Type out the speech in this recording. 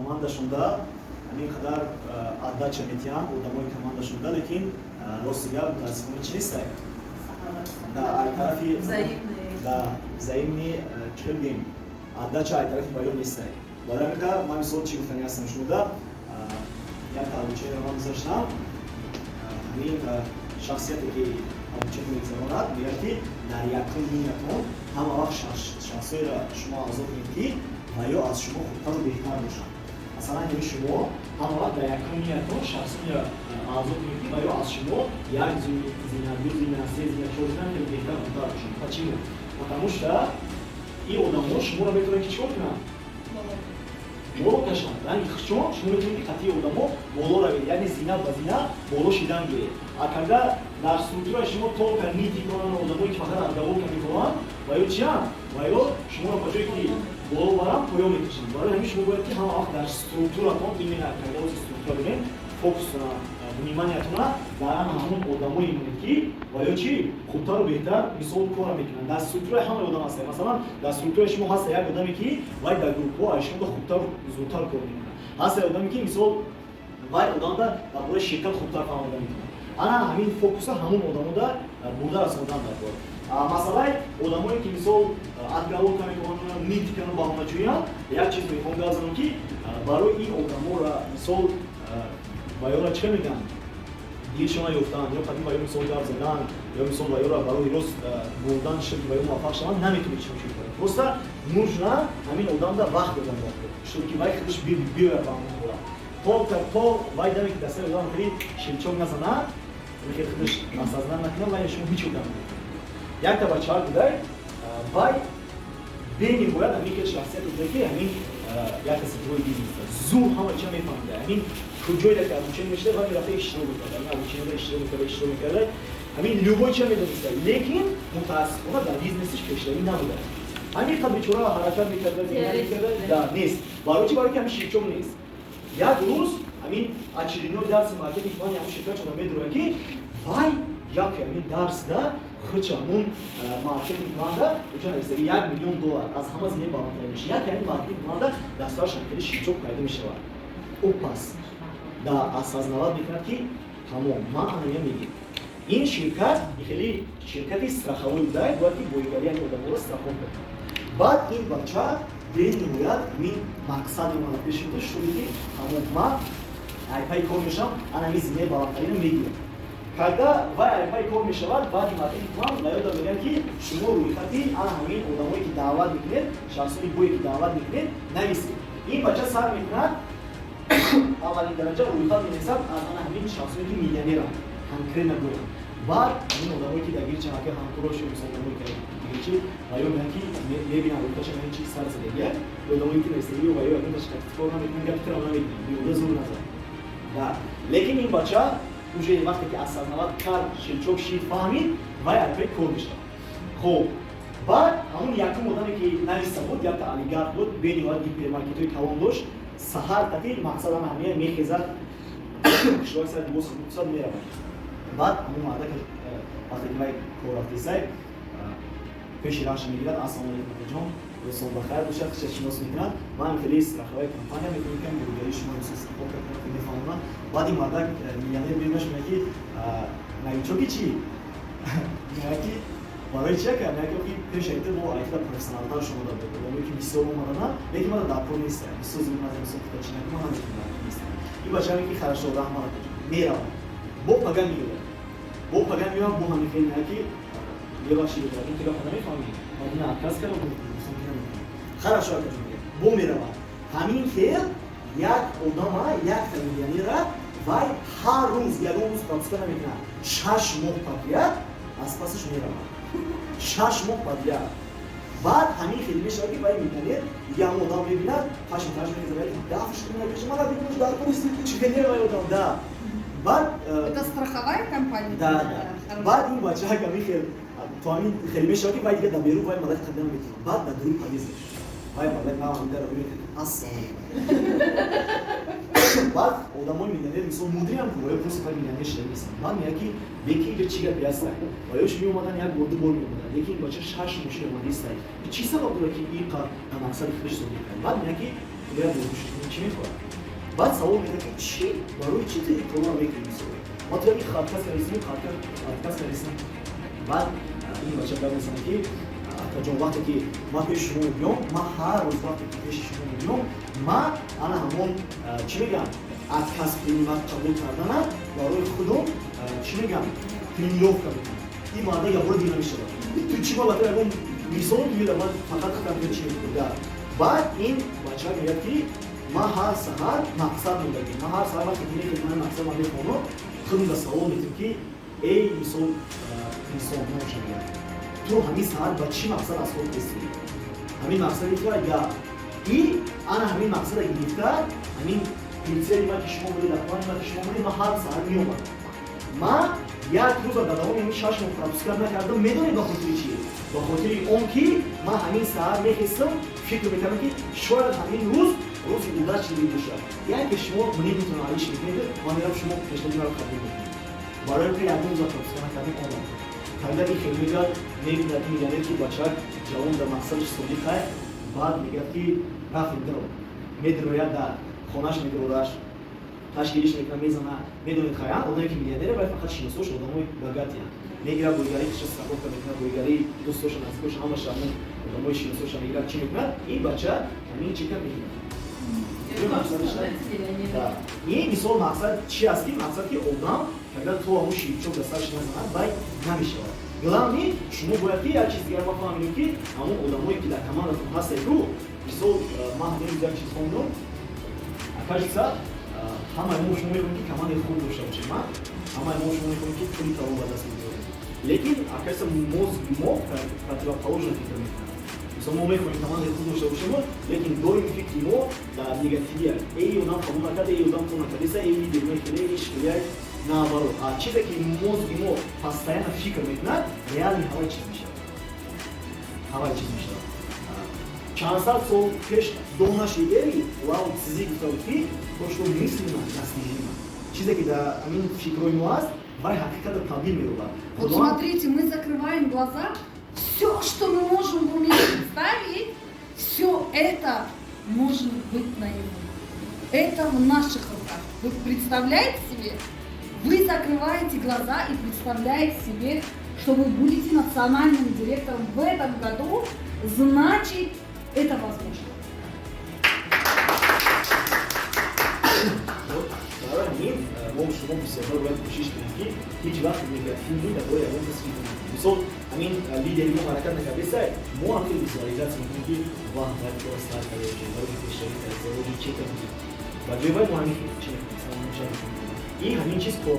командашонда ҳаминқадар аддача метиҳанд одамои командашонда, лекин рости гап мутаассифона чи нестай. ай тарафи взаимни чӣ гӯем аддача ай тарафи баён нестай. барои ҳамин ка ман мисол чӣ гуфтани ҳастам шумода як табучаи ман гузаштам ҳамин шахсияте ки табучаи мегузаронад мегӯяд ки дар якум минутон ҳама вақт шахсоеро шумо озод кунед ки ва ё аз шумо хубтару беҳтар бошанд. масалан ин шумо ҳама вақт дар якум минутон шахсоеро озод кунед ки ва ё аз шумо як зина ду зина се зина чор зина ки беҳтар хубтар бошанд. почему? потому что ин одамҳо шуморо метавонанд ки чикор кунанд? боло кашанд. ранги хушчон шумо метавонед ки қатъи одамҳо боло равед, яъне зина ба зина боло шидан гиред. а когда дар структураи шумо толка нити конанд одамое ки фақат разговор мекунанд ва ё чианд ва ё шуморо ба ҷое ки боло баранд поён мекашанд. барои ҳамин шумо бояд ки ҳама вақт дар структуратон именно когда ози структура бинед фокусона вниманиятона дар ҳамон одамое монед ки ва ё чи хубтару беҳтар мисол кора мекунанд. дар структураи ҳамаи одам ҳаста. масалан дар структураи шумо ҳаста як одаме ки вай дар группҳо айшонда хубтару зудтар кор мекунад. ҳаста одаме ки мисол вай одамда дар бораи ширкат хубтар фаҳмода мекунад. ана ҳамин фокуса ҳамон одамода бурда расонидан дар бор. масалаи одамое ки мисол отголовка мекунанд нитикану баҳонаҷӯянд як чиз мехоҳам газанам ки барои ин одамора мисол ва ёра чӣ мегӯянд дилшона ёфтанд ё қадим ва ё мисол гап задан ё мисол ва ёра барои рост бурдан шуд ва ё муваффақ шаванд наметавонед чӣ кунед. просто нужно ҳамин одамда вақт додан шуд ки вай худаш биёяд ба ҳамон ҳолат. то вай даме ки дастаи одам хеле шилчок назанад хеле худаш осознан накунад вай шумо ҳеҷ одам як та бачаҳо будай вай бениҳоят ҳамин ки шахсият будай ки ҳамин як сатҳои бизнес зуд ҳама чиро мефаҳмида. ҳамин ҷойда ки обучение мешуда вай мерафта иштирок мекард. ҳамин обучениеда иштирок мекарда. ҳамин любой чиро медониста. лекин мутаассифона дар бизнесиш пешравӣ набуда. ҳамин қадр бечора ҳаракат мекарда да нест. барои чӣ? барои ки ҳамин ширчок нест. як рӯз ҳамин очередной дарси маркетинг плани ҳамин ширкат шуда медурад ки вай як ҳамин дарсда хуч ҳамун маркетинг планда $1 миллион аз ҳама зинаи баландтар меша. як ҳамин маркетинг планда дасташ хеле ширчок пайдо мешавад. ӯ пас да осознавад мекунад ки тамом ман анаия мегирам. ин ширкат хеле ширкати страховой будай бояд ки боигарияни одамҳоро страховка кунад. баъд ин бача бениҳоят ин мақсади мана пеш меояд шуди ки тамом ман айпай кор мешавам анаи зинаи баландтарина мегирам. когда вай айпай кор мешавад баъди маркетинг план ва ёда мегӯянд ки шумо рӯйхати ана ҳамин одамое ки даъват мекунед шахсони бое ки даъват мекунед нависед. ин бача сар мекунад аввалин дараҷа рӯйхат менависад аз ана ҳамин шахсое ки миллионеранд конкретно гӯянд. баъд ин одамое ки дар гирди чанаки ҳамкорош мисол одамое ки дигичи ва ё меянд ки мебинанд рӯйхатша ин чиз сар задагия одамое ки нестаи ва ё якунташ катифкор намекунанд гапи тира намекунанд биёда зур назар. да лекин ин бача уже вақте ки осознавад кард шилчок шид фаҳмид вай айпай кор мешавад. хоб баъд ҳамун якум одаме ки нависта буд як олигарх буд бениҳоят гипермаркетҳои калон дошт саҳар таки мақсадам ҳамия мехезад кишлои сари боз худсад меравад. баъд ҳамун марда ки вақте ки вай кор рафтисай пеши рашт мегирад ассалому алайкум ҷон рӯзтон бахайр бошад хиша шинос мекунад ман хеле страховая компания мекунам бургари шумо мисол страховка мефаҳмонам. баъд ин марда миллионер меояд мегӯяд ки навичоки чӣ мегӯяд ки барои чия ка мегӯяд ки пеш айта бо айтида профессионалтар шумо дар одамое ки бисёр омадана лекин мана дар кор нестам бисёр зуд маза мисол кутачинаки ман наметавонам нестам. ин бачаҳаме ки хорошо раҳмат меравад бо паган меояд бо паган меояд бо ҳамин хел мегӯяд ки бебахшед ин ки гафа намефаҳмӣ ман отказ кардам хорошо акаҷон бо меравад ҳамин хел як одама як миллионера вай ҳар рӯз ягон рӯз пропуска наметавонад 6 моҳ подряд аз пасаш меравад 6 моҳ подряд. баъд ҳамин хел мешавад ки вай миллионер дига ҳамон одам мебинад пашмташ мезавад дафш кунакиша мана бигӯш дар курси чигеле вай одам да баъд это страховая компания да баъд ин бача ҳамин хел то ҳамин хел мешавад ки вай дига дар берун вай мадаи қадам наметавонад. баъд дар дуруи подъезд вай мадаи наҳамдара мекунад ассалому баъд одамои миллионер мисол мудирам ва ё просто миллионер шуда нестанд. ман мегӯям ки лекин инҷо чӣ гапи ҳаста ва ё шумо омадан як бор ду бор меомаданд лекин бача 6 мошин омада истанд чӣ сабаб дорад ки ин қадр ба мақсади худаш зодӣ кунад. баъд мегӯям ки باید بگوشید چی میخواد بعد سوال میده که چی برای چی تو کلا میکنی ما تو این خط کس نویسیم خط کس نویسیم بعد این بچه بعد مثلا که تا جون وقتی که ما پیش شما میام ما هر روز وقتی که پیش شما میام ما انا همون چی میگم از کسب قیمت قبول کردن برای خودم چی میگم پریلوف کردن این ماده یا برو دیگه میشه تو چی ما باید اون میسون توی من فقط خودم چی میگم بعد این بچه میگه که ما هر سحر مقصد میگیم ما هر سحر وقتی دیگه که من مقصد ما میخونم خودم به سوال میتونم که ای میسون نمیشه تو همین سحر با چی مقصد از خود رسیدی همین مقصدی تو یا این انا همین مقصد گرفته همین پرینسیپی ما که شما بودید اخوانی ما که شما بودید ما هر سحر میومد ما یک روز در دوام این 6 ماه فراموش نکردم میدونید با خاطر چیه با خاطر اون که ما همین سحر میخواستم فکر میکردم که شاید همین روز گذشت چیزی بشه یعنی که شما نمیتونید عالیش میکنید ما میرم شما پیشنهاد رو قبول کنید برای اینکه یک روز فراموش نکردم اون حالا این خیلی میگه که بچه جوان در مقصدش سولی که بعد میگه که رفت میدروید در خونش میدروش تشکیلش میکنه میزنه میدونید خیلی اونایی که میلیاردره باید فقط شناسوش آدمای بگاتی هم میگیره بولگاری کشش سرکوب میکنه بولگاری دوستوش نزدیکش همه شامل آدمای شناسوش میگیره چی میکنه این بچه همین چی که میگه این مثال مقصد چی است که مقصد که آدم اگر تو همون شیبچوب دستش نزنه باید نمیشه گلامی شما باید که یک چیز دیگر ما فهمیم که همون آدمایی که در کمالتون هستید رو مثال ما همین یک چیز خوندم اکاش همه ما شما می‌کنیم که کمان خون داشته باشیم همه ما شما می‌کنیم که پولی تاو به دست بیاریم لیکن اکاس موز ما فاتورا پاوش نمی‌کنه مثلا ما می‌کنیم کمان خون داشته باشیم لیکن دوی فکری ما در نگاتیویه ای اونم قبول نکرده ای اونم قبول نکرده ای دیگه کلیش بیای наоборот چیزی که موز ما постоянно فکر می‌کنه реально هوای چیز میشه چند سال پیش دونش ایده‌ای واو چیزی که то что мысленно достижимо چیزی که در همین فکرای ما است برای حقیقت تبدیل می‌شود вот смотрите мы закрываем глаза все что мы можем в уме представить все это может быть наяву это в наших руках вы представляете себе вы закрываете глаза и представляете себе что вы будете национальным директором в этом году значит это возможно. ما شما بسیار باید کوشش کنید که هیچ وقت نگاتیوی نداره اون تصویر کنید. مثلا همین لیدری ما حرکت نکرده سعی ما هم خیلی ویژوالایزاسی میکنیم که واه باید که استاد کرده باید پیشرفت کرده باید چه کنید و جواب ما همین چه میکنیم این همین چیز کار